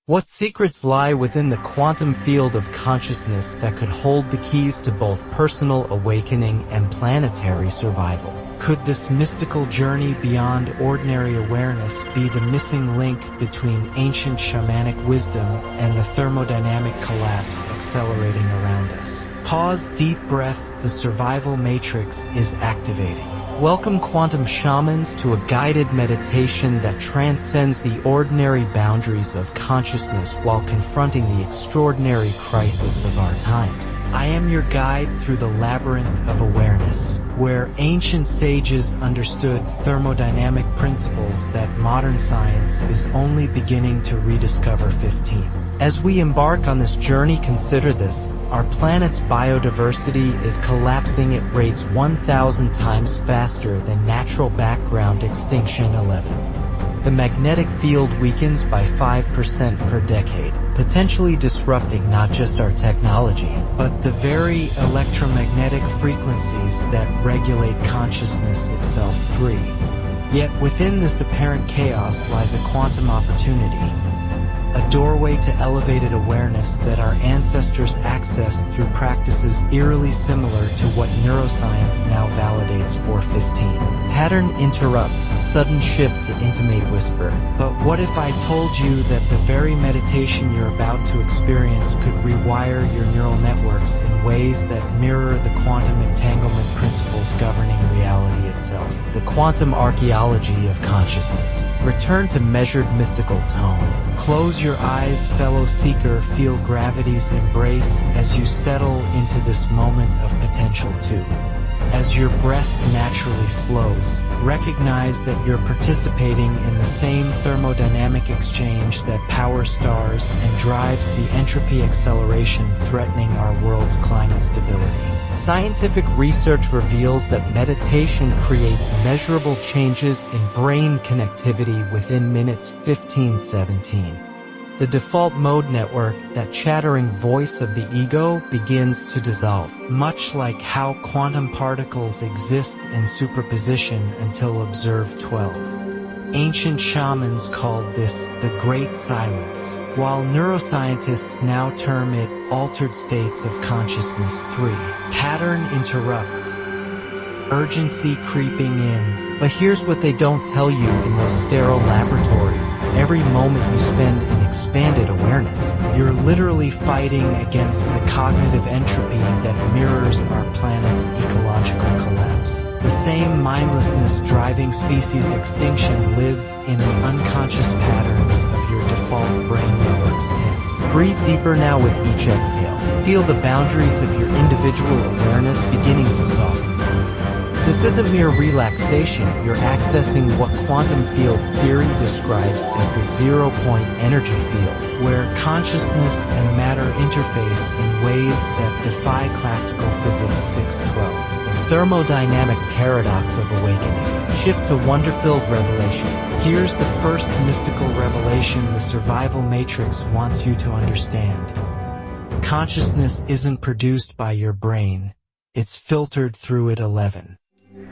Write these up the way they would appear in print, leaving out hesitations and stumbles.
What secrets lie within the quantum field of consciousness that could hold the keys to both personal awakening and planetary survival? Could this mystical journey beyond ordinary awareness be the missing link between ancient shamanic wisdom and the thermodynamic collapse accelerating around us? Pause, deep breath, the survival matrix is activating. Welcome, quantum shamans, to a guided meditation that transcends the ordinary boundaries of consciousness while confronting the extraordinary crisis of our times. I am your guide through the labyrinth of awareness, where ancient sages understood thermodynamic principles that modern science is only beginning to rediscover. 15. As we embark on this journey, consider this. Our planet's biodiversity is collapsing at rates 1,000 times faster than natural background extinction. 11. The magnetic field weakens by 5% per decade, potentially disrupting not just our technology, but the very electromagnetic frequencies that regulate consciousness itself. 3. Yet within this apparent chaos lies a quantum opportunity. A doorway to elevated awareness that our ancestors accessed through practices eerily similar to what neuroscience now validates. 415. Pattern interrupt, sudden shift to intimate whisper. But what if I told you that the very meditation you're about to experience could rewire your neural networks in ways that mirror the quantum entanglement principles governing reality itself? The quantum archaeology of consciousness. Return to measured mystical tone. Close your eyes, fellow seeker, feel gravity's embrace as you settle into this moment of potential. 2. As your breath naturally slows, recognize that you're participating in the same thermodynamic exchange that powers stars and drives the entropy acceleration threatening our world's climate stability. Scientific research reveals that meditation creates measurable changes in brain connectivity within minutes. 1517. The default mode network, that chattering voice of the ego, begins to dissolve, much like how quantum particles exist in superposition until observed. 12. Ancient shamans called this the Great Silence, while neuroscientists now term it altered states of consciousness. 3. Pattern interrupt, urgency creeping in. But here's what they don't tell you in those sterile laboratories. Every moment you spend in expanded awareness, you're literally fighting against the cognitive entropy that mirrors our planet's ecological collapse. The same mindlessness driving species extinction lives in the unconscious patterns of your default brain networks. 10. Breathe deeper now with each exhale. Feel the boundaries of your individual awareness beginning to soften. This isn't mere relaxation, you're accessing what quantum field theory describes as the zero-point energy field, where consciousness and matter interface in ways that defy classical physics. 612. The thermodynamic paradox of awakening. Shift to wonder-filled revelation. Here's the first mystical revelation the survival matrix wants you to understand. Consciousness isn't produced by your brain, it's filtered through it. 11.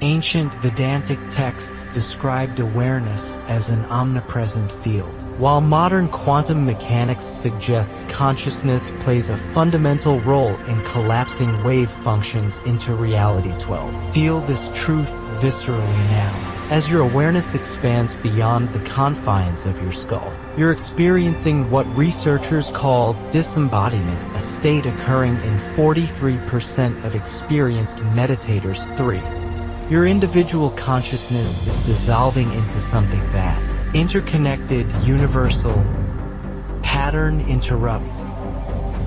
Ancient Vedantic texts described awareness as an omnipresent field, while modern quantum mechanics suggests consciousness plays a fundamental role in collapsing wave functions into reality. 12. Feel this truth viscerally now. As your awareness expands beyond the confines of your skull, you're experiencing what researchers call disembodiment, a state occurring in 43% of experienced meditators. 3. Your individual consciousness is dissolving into something vast, interconnected, universal. Pattern interrupt,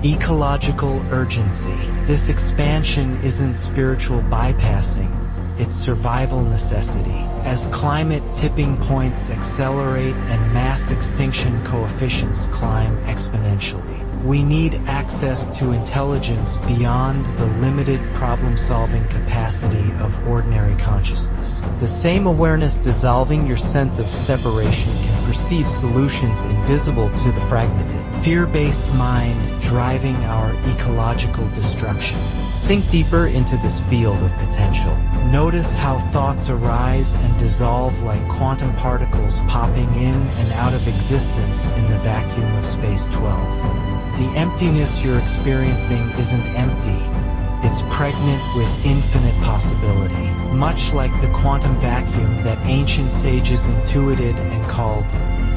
ecological urgency. This expansion isn't spiritual bypassing, it's survival necessity. As climate tipping points accelerate and mass extinction coefficients climb exponentially, We need access to intelligence beyond the limited problem-solving capacity of ordinary consciousness. The same awareness dissolving your sense of separation can perceive solutions invisible to the fragmented, fear-based mind driving our ecological destruction. Sink deeper into this field of potential. Notice how thoughts arise and dissolve like quantum particles popping in and out of existence in the vacuum of space 12. The emptiness you're experiencing isn't empty. It's pregnant with infinite possibility, much like the quantum vacuum that ancient sages intuited and called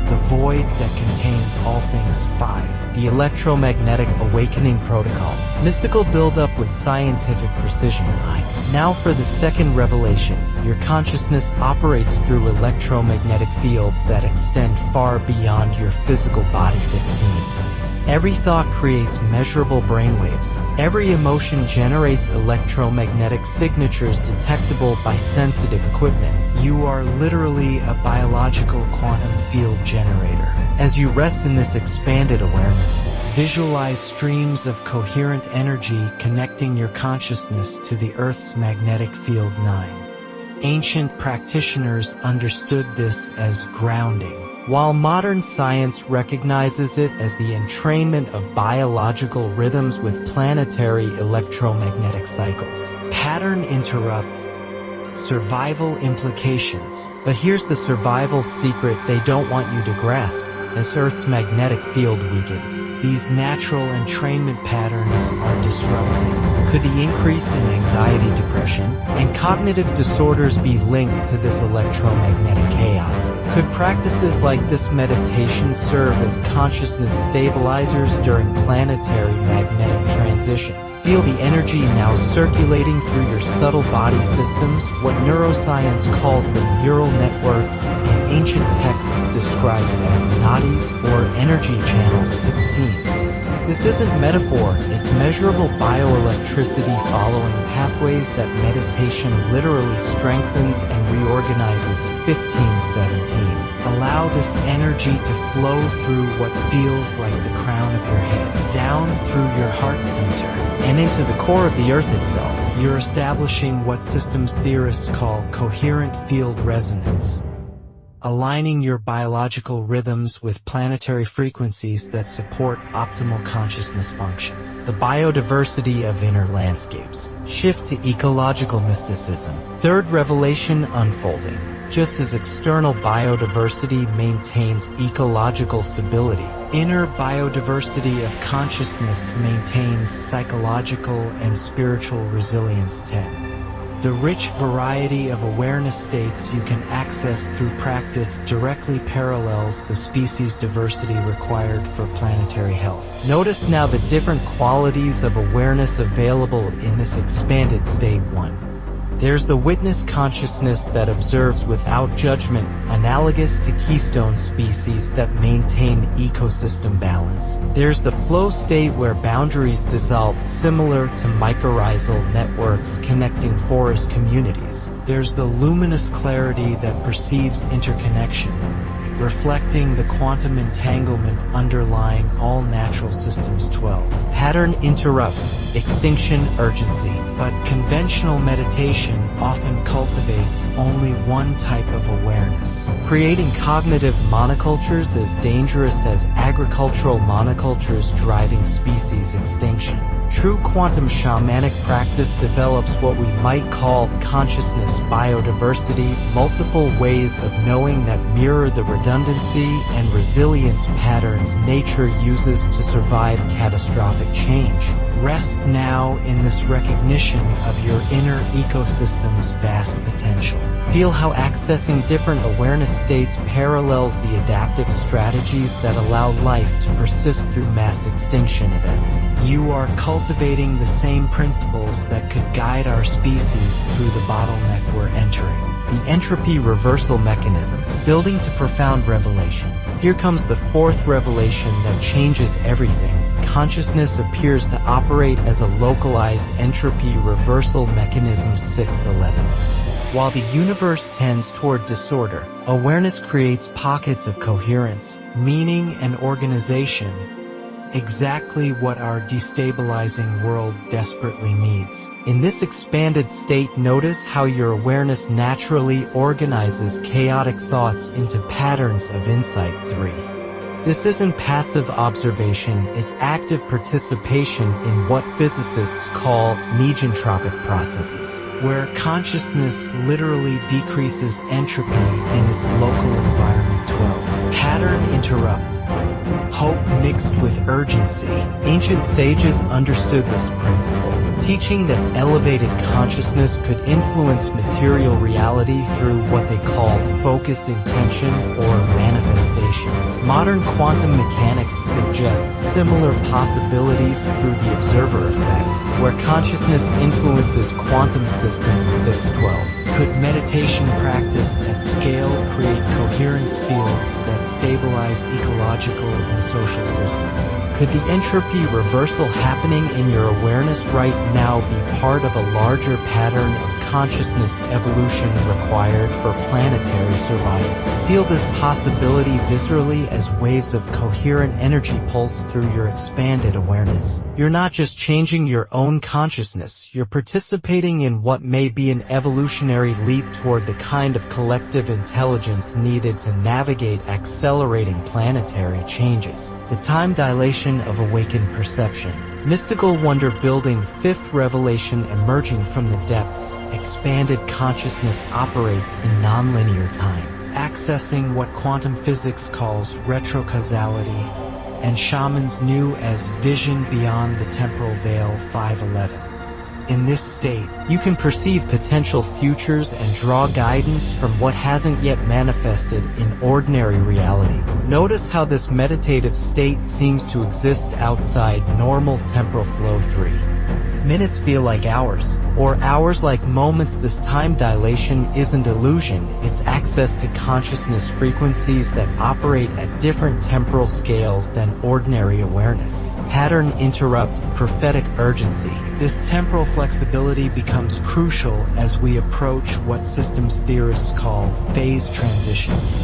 the void that contains all things. 5. The Electromagnetic Awakening Protocol. Mystical build-up with scientific precision. Now for the second revelation. Your consciousness operates through electromagnetic fields that extend far beyond your physical body. 15. Every thought creates measurable brainwaves. Every emotion generates electromagnetic signatures detectable by sensitive equipment. You are literally a biological quantum field generator. As you rest in this expanded awareness, visualize streams of coherent energy connecting your consciousness to the Earth's magnetic field. 9. Ancient practitioners understood this as grounding, while modern science recognizes it as the entrainment of biological rhythms with planetary electromagnetic cycles. Pattern interrupt. Survival implications. But here's the survival secret they don't want you to grasp. As Earth's magnetic field weakens, these natural entrainment patterns are disrupted. Could the increase in anxiety, depression, and cognitive disorders be linked to this electromagnetic chaos? Could practices like this meditation serve as consciousness stabilizers during planetary magnetic transition? Feel the energy now circulating through your subtle body systems, what neuroscience calls the neural networks, and ancient texts described as nadis or energy channels. 16. This isn't metaphor, it's measurable bioelectricity following pathways that meditation literally strengthens and reorganizes. 15-17. Allow this energy to flow through what feels like the crown of your head, down through your heart center, and into the core of the Earth itself. You're establishing what systems theorists call coherent field resonance, aligning your biological rhythms with planetary frequencies that support optimal consciousness function. The biodiversity of inner landscapes. Shift to ecological mysticism. Third revelation unfolding. Just as external biodiversity maintains ecological stability, inner biodiversity of consciousness maintains psychological and spiritual resilience. 10. The rich variety of awareness states you can access through practice directly parallels the species diversity required for planetary health. Notice now the different qualities of awareness available in this expanded state. 1. There's the witness consciousness that observes without judgment, analogous to keystone species that maintain ecosystem balance. There's the flow state where boundaries dissolve, similar to mycorrhizal networks connecting forest communities. There's the luminous clarity that perceives interconnection, reflecting the quantum entanglement underlying all natural systems. 12. Pattern interrupt, extinction urgency. But conventional meditation often cultivates only one type of awareness, creating cognitive monocultures as dangerous as agricultural monocultures driving species extinction. True quantum shamanic practice develops what we might call consciousness biodiversity, multiple ways of knowing that mirror the redundancy and resilience patterns nature uses to survive catastrophic change. Rest now in this recognition of your inner ecosystem's vast potential. Feel how accessing different awareness states parallels the adaptive strategies that allow life to persist through mass extinction events. You are cultivating the same principles that could guide our species through the bottleneck we're entering. The entropy reversal mechanism, building to profound revelation. Here comes the fourth revelation that changes everything. Consciousness appears to operate as a localized entropy reversal mechanism. 611. While the universe tends toward disorder, awareness creates pockets of coherence, meaning, and organization. exactly what our destabilizing world desperately needs. In this expanded state, notice how your awareness naturally organizes chaotic thoughts into patterns of insight. 3. This isn't passive observation, it's active participation in what physicists call megantropic processes, where consciousness literally decreases entropy in its local environment. 12. Pattern interrupt. Hope mixed with urgency. Ancient sages understood this principle, teaching that elevated consciousness could influence material reality through what they called focused intention or manifestation. Modern quantum mechanics suggests similar possibilities through the observer effect, where consciousness influences quantum systems. 612. Could meditation practiced at scale create coherence fields that stabilize ecological and social systems? Could the entropy reversal happening in your awareness right now be part of a larger pattern of consciousness evolution required for planetary survival? Feel this possibility viscerally as waves of coherent energy pulse through your expanded awareness. You're not just changing your own consciousness, you're participating in what may be an evolutionary leap toward the kind of collective intelligence needed to navigate accelerating planetary changes. The time dilation of awakened perception. Mystical wonder building. Fifth revelation emerging from the depths. Expanded consciousness operates in nonlinear time, accessing what quantum physics calls retrocausality, and shamans knew as vision beyond the temporal veil. 511. In this state, you can perceive potential futures and draw guidance from what hasn't yet manifested in ordinary reality. Notice how this meditative state seems to exist outside normal temporal flow. 3. Minutes feel like hours, or hours like moments. This time dilation isn't illusion, it's access to consciousness frequencies that operate at different temporal scales than ordinary awareness. Pattern interrupt. Prophetic urgency. This temporal flexibility becomes crucial as we approach what systems theorists call phase transitions.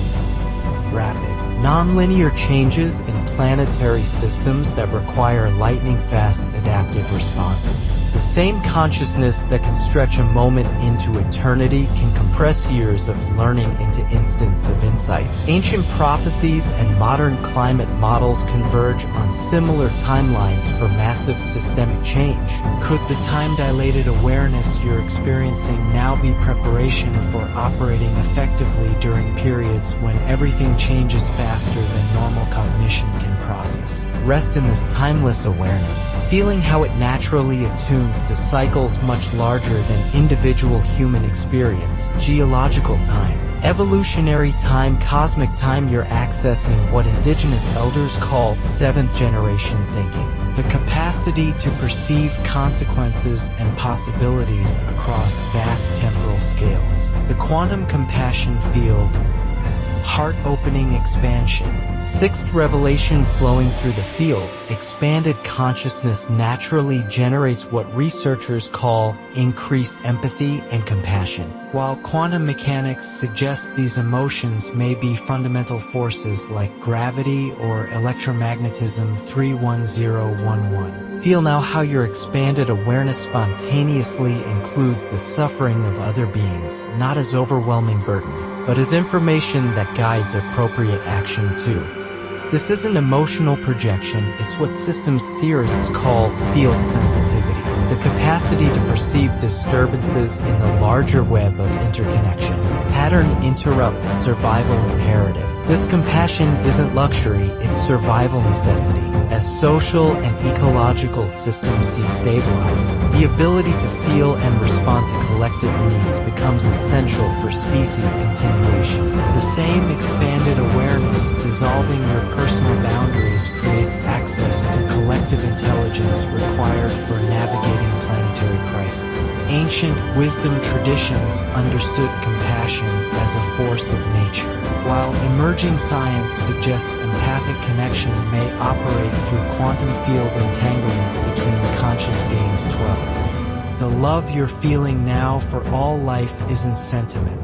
Rapid, nonlinear changes in planetary systems that require lightning-fast adaptive responses. The same consciousness that can stretch a moment into eternity can compress years of learning into instants of insight. Ancient prophecies and modern climate models converge on similar timelines for massive systemic change. Could the time-dilated awareness you're experiencing now be preparation for operating effectively during periods when everything changes faster than normal cognition can process? Rest in this timeless awareness, feeling how it naturally attunes to cycles much larger than individual human experience. Geological time, evolutionary time, cosmic time. You're accessing what indigenous elders called seventh generation thinking, the capacity to perceive consequences and possibilities across vast temporal scales. The quantum compassion field, heart-opening expansion. Sixth revelation flowing through the field. Expanded consciousness naturally generates what researchers call increased empathy and compassion, while quantum mechanics suggests these emotions may be fundamental forces like gravity or electromagnetism. 31011. Feel now how your expanded awareness spontaneously includes the suffering of other beings, not as overwhelming burden, but as information that guides appropriate action too. This isn't emotional projection, it's what systems theorists call field sensitivity, the capacity to perceive disturbances in the larger web of interconnection. Pattern interrupt. Survival imperative. This compassion isn't luxury, it's survival necessity. As social and ecological systems destabilize, the ability to feel and respond to collective needs becomes essential for species continuation. The same expanded awareness dissolving your personal boundaries creates access to collective intelligence required for navigating planetary crisis. Ancient wisdom traditions understood compassion as a force of nature, while emerging science suggests empathic connection may operate through quantum field entanglement between conscious beings. 12. The love you're feeling now for all life isn't sentiment.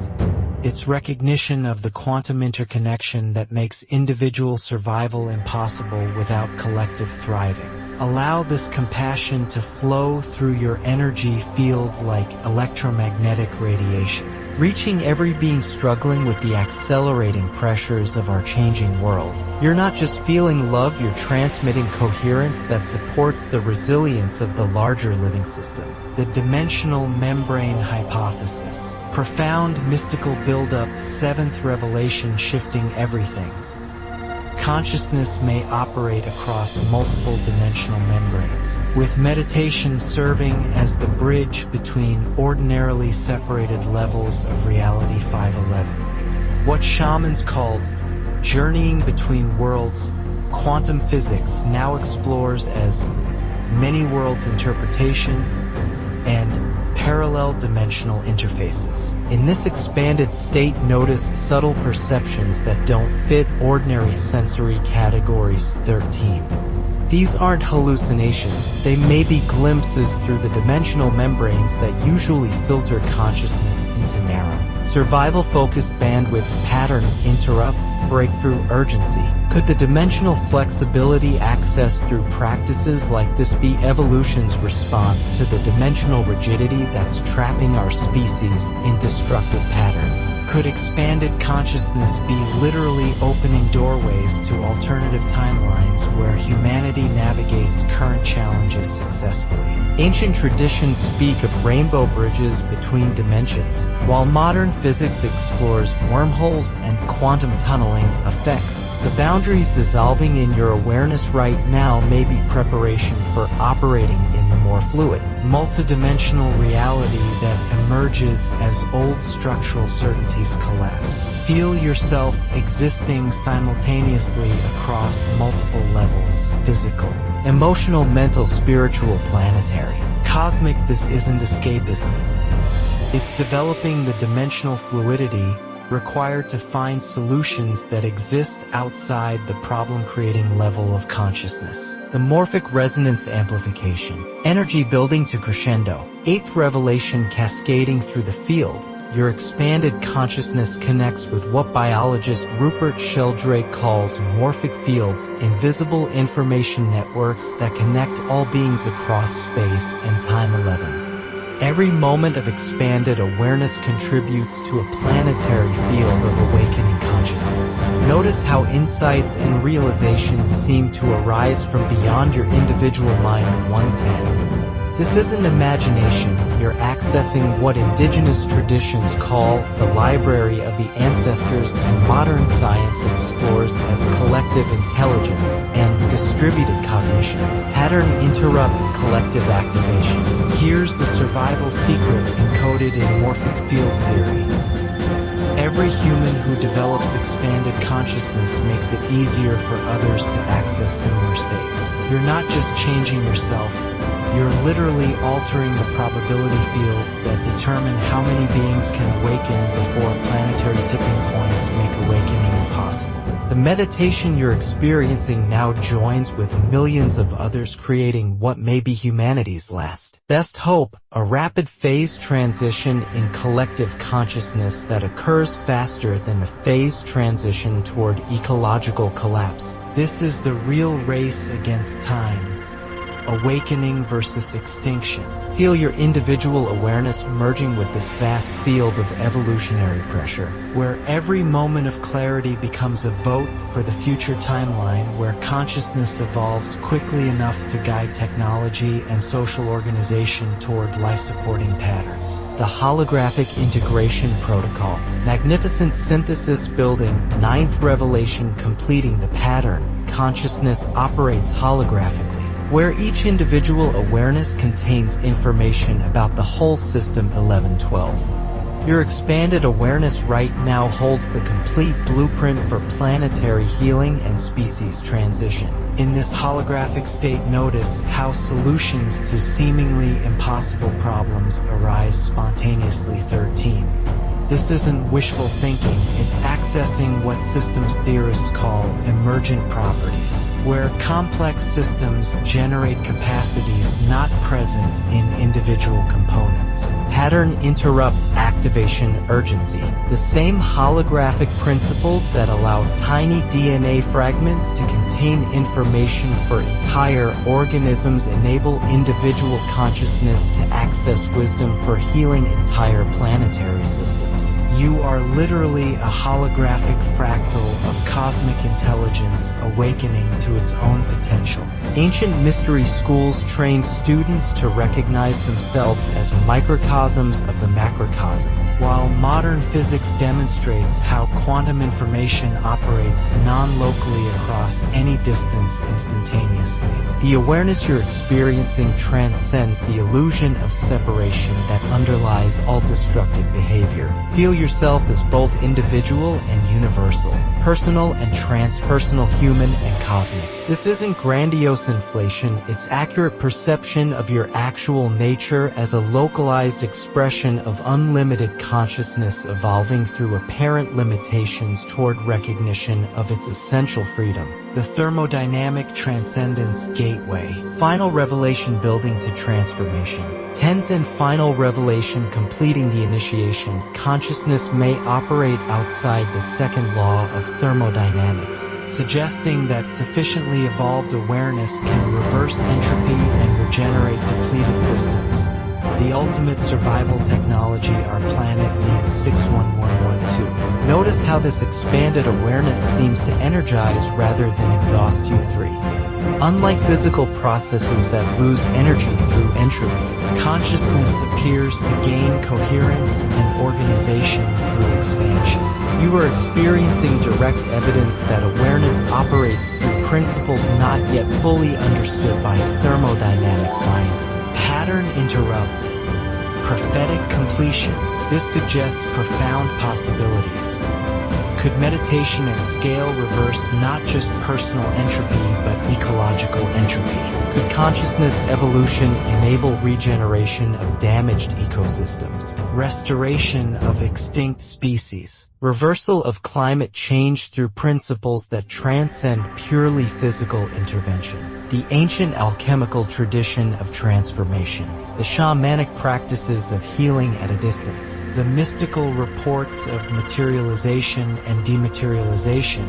It's recognition of the quantum interconnection that makes individual survival impossible without collective thriving. Allow this compassion to flow through your energy field like electromagnetic radiation, reaching every being struggling with the accelerating pressures of our changing world. You're not just feeling love, you're transmitting coherence that supports the resilience of the larger living system. The dimensional membrane hypothesis. Profound mystical buildup, seventh revelation shifting everything. Consciousness may operate across multiple dimensional membranes, with meditation serving as the bridge between ordinarily separated levels of reality. 511. What shamans called journeying between worlds, quantum physics now explores as many worlds interpretation and parallel dimensional interfaces. In this expanded state, notice subtle perceptions that don't fit ordinary sensory categories. 13. These aren't hallucinations, they may be glimpses through the dimensional membranes that usually filter consciousness into narrow, survival-focused bandwidth. Pattern interrupt, breakthrough urgency. Could the dimensional flexibility accessed through practices like this be evolution's response to the dimensional rigidity that's trapping our species in destructive patterns? Could expanded consciousness be literally opening doorways to alternative timelines where humanity navigates current challenges successfully? Ancient traditions speak of rainbow bridges between dimensions, while modern physics explores wormholes and quantum tunneling effects. The boundaries dissolving in your awareness right now may be preparation for operating in the more fluid, multidimensional reality that emerges as old structural certainties collapse. Feel yourself existing simultaneously across multiple levels: physical, emotional, mental, spiritual, planetary, cosmic. This isn't escapism. It's developing the dimensional fluidity required to find solutions that exist outside the problem-creating level of consciousness. The morphic resonance amplification. Energy building to crescendo. Eighth revelation cascading through the field. Your expanded consciousness connects with what biologist Rupert Sheldrake calls morphic fields, invisible information networks that connect all beings across space and time. 11. Every moment of expanded awareness contributes to a planetary field of awakening consciousness. Notice how insights and realizations seem to arise from beyond your individual mind. 110. This isn't imagination, you're accessing what indigenous traditions call the library of the ancestors and modern science explores as collective intelligence and distributed cognition. Pattern interrupt, collective activation. Here's the survival secret encoded in morphic field theory. Every human who develops expanded consciousness makes it easier for others to access similar states. You're not just changing yourself, you're literally altering the probability fields that determine how many beings can awaken before planetary tipping points make awakening impossible. The meditation you're experiencing now joins with millions of others, creating what may be humanity's last best hope, a rapid phase transition in collective consciousness that occurs faster than the phase transition toward ecological collapse. This is the real race against time. Awakening versus extinction. Feel your individual awareness merging with this vast field of evolutionary pressure, where every moment of clarity becomes a vote for the future timeline, where consciousness evolves quickly enough to guide technology and social organization toward life-supporting patterns. The holographic integration protocol. Magnificent synthesis building, ninth revelation completing the pattern. Consciousness operates holographically, where each individual awareness contains information about the whole system. 1112. Your expanded awareness right now holds the complete blueprint for planetary healing and species transition. In this holographic state, notice how solutions to seemingly impossible problems arise spontaneously. 13. This isn't wishful thinking, it's accessing what systems theorists call emergent properties. where complex systems generate capacities not present in individual components. Pattern interrupt activation urgency. The same holographic principles that allow tiny DNA fragments to contain information for entire organisms enable individual consciousness to access wisdom for healing entire planetary systems. You are literally a holographic fractal of cosmic intelligence awakening to its own potential. Ancient mystery schools trained students to recognize themselves as microcosms of the macrocosm, while modern physics demonstrates how quantum information operates non-locally across any distance instantaneously. The awareness you're experiencing transcends the illusion of separation that underlies all destructive behavior. Feel yourself as both individual and universal, personal and transpersonal, human and cosmic. This isn't grandiose inflation, it's accurate perception of your actual nature as a localized expression of unlimited consciousness evolving through apparent limitations toward recognition of its essential freedom. The Thermodynamic Transcendence Gateway. Final revelation building to transformation. 10th and final revelation completing the initiation. Consciousness may operate outside the second law of thermodynamics, suggesting that sufficiently evolved awareness can reverse entropy and regenerate depleted systems. The ultimate survival technology our planet needs 61112. Notice how this expanded awareness seems to energize rather than exhaust you. 3. Unlike physical processes that lose energy through entropy, consciousness appears to gain coherence and organization through expansion. You are experiencing direct evidence that awareness operates through principles not yet fully understood by thermodynamic science. Pattern interrupt. Prophetic completion. This suggests profound possibilities. Could meditation at scale reverse not just personal entropy but ecological entropy? Could consciousness evolution enable regeneration of damaged ecosystems, restoration of extinct species, reversal of climate change through principles that transcend purely physical intervention? The ancient alchemical tradition of transformation, the shamanic practices of healing at a distance, the mystical reports of materialization and dematerialization.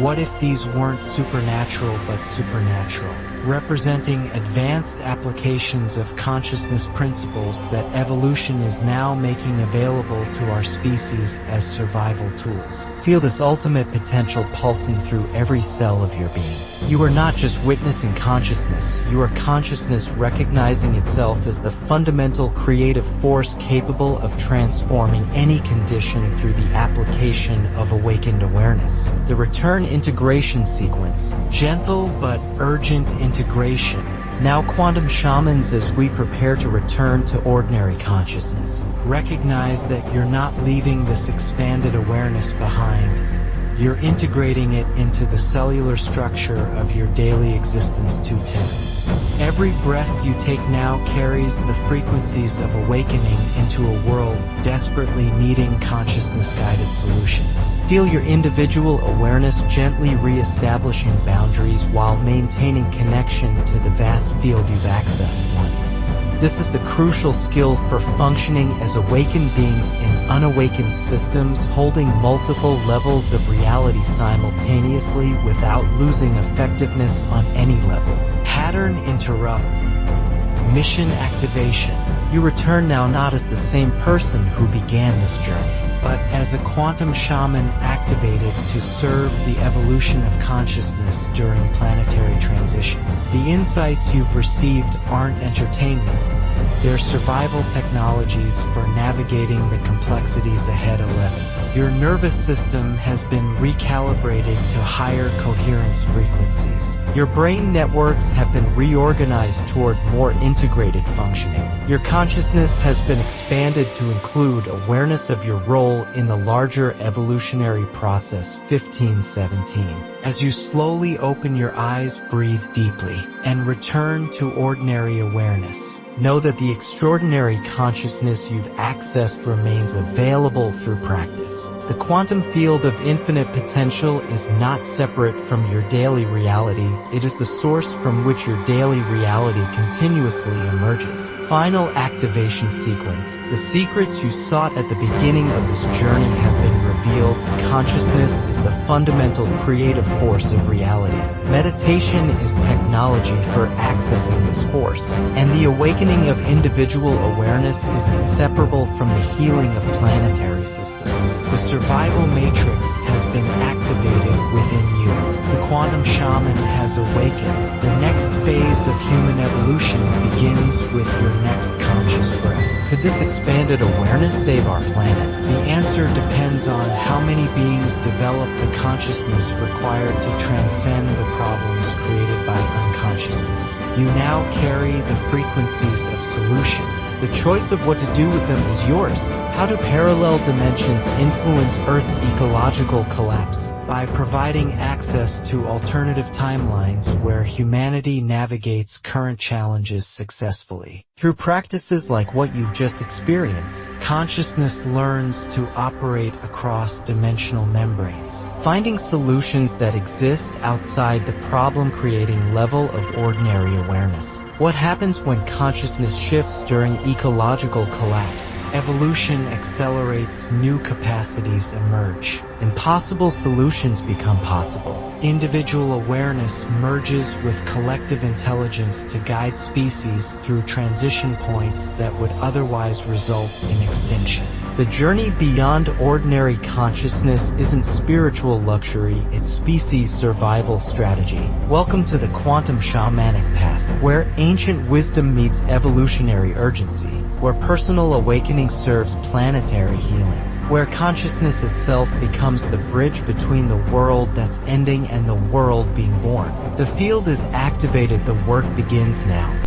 What if these weren't supernatural but supernatural, representing advanced applications of consciousness principles that evolution is now making available to our species as survival tools? Feel this ultimate potential pulsing through every cell of your being. You are not just witnessing consciousness, you are consciousness recognizing itself as the fundamental creative force capable of transforming any condition through the application of awakened awareness. The return integration sequence, gentle but urgent integration. Now quantum shamans, as we prepare to return to ordinary consciousness, recognize that you're not leaving this expanded awareness behind. You're integrating it into the cellular structure of your daily existence. 210. Every breath you take now carries the frequencies of awakening into a world desperately needing consciousness-guided solutions. Feel your individual awareness gently re-establishing boundaries while maintaining connection to the vast field you've accessed. 1. This is the crucial skill for functioning as awakened beings in unawakened systems, holding multiple levels of reality simultaneously without losing effectiveness on any level. Pattern interrupt. Mission activation. You return now not as the same person who began this journey, but as a quantum shaman activated to serve the evolution of consciousness during planetary transition. The insights you've received aren't entertainment. They're survival technologies for navigating the complexities ahead. 11. Your nervous system has been recalibrated to higher coherence frequencies. Your brain networks have been reorganized toward more integrated functioning. Your consciousness has been expanded to include awareness of your role in the larger evolutionary process. 1517. As you slowly open your eyes, breathe deeply, and return to ordinary awareness. know that the extraordinary consciousness you've accessed remains available through practice. The quantum field of infinite potential is not separate from your daily reality. It is the source from which your daily reality continuously emerges. Final activation sequence. The secrets you sought at the beginning of this journey have been revealed. Consciousness is the fundamental creative force of reality. Meditation is technology for accessing this force, and the awakening of individual awareness is inseparable from the healing of planetary systems. The survival matrix has been activated within you. The quantum shaman has awakened. The next phase of human evolution begins with your next conscious breath. Could this expanded awareness save our planet? The answer depends on how many beings develop the consciousness required to transcend the problems created by unconsciousness. You now carry the frequencies of solution. The choice of what to do with them is yours. How do parallel dimensions influence Earth's ecological collapse? By providing access to alternative timelines where humanity navigates current challenges successfully. Through practices like what you've just experienced, consciousness learns to operate across dimensional membranes, finding solutions that exist outside the problem-creating level of ordinary awareness. What happens when consciousness shifts during ecological collapse? Evolution accelerates, new capacities emerge. Impossible solutions become possible. Individual awareness merges with collective intelligence to guide species through transition points that would otherwise result in extinction. The journey beyond ordinary consciousness isn't spiritual luxury, it's species survival strategy. Welcome to the quantum shamanic path, where ancient wisdom meets evolutionary urgency, where personal awakening serves planetary healing, where consciousness itself becomes the bridge between the world that's ending and the world being born. The field is activated, the work begins now.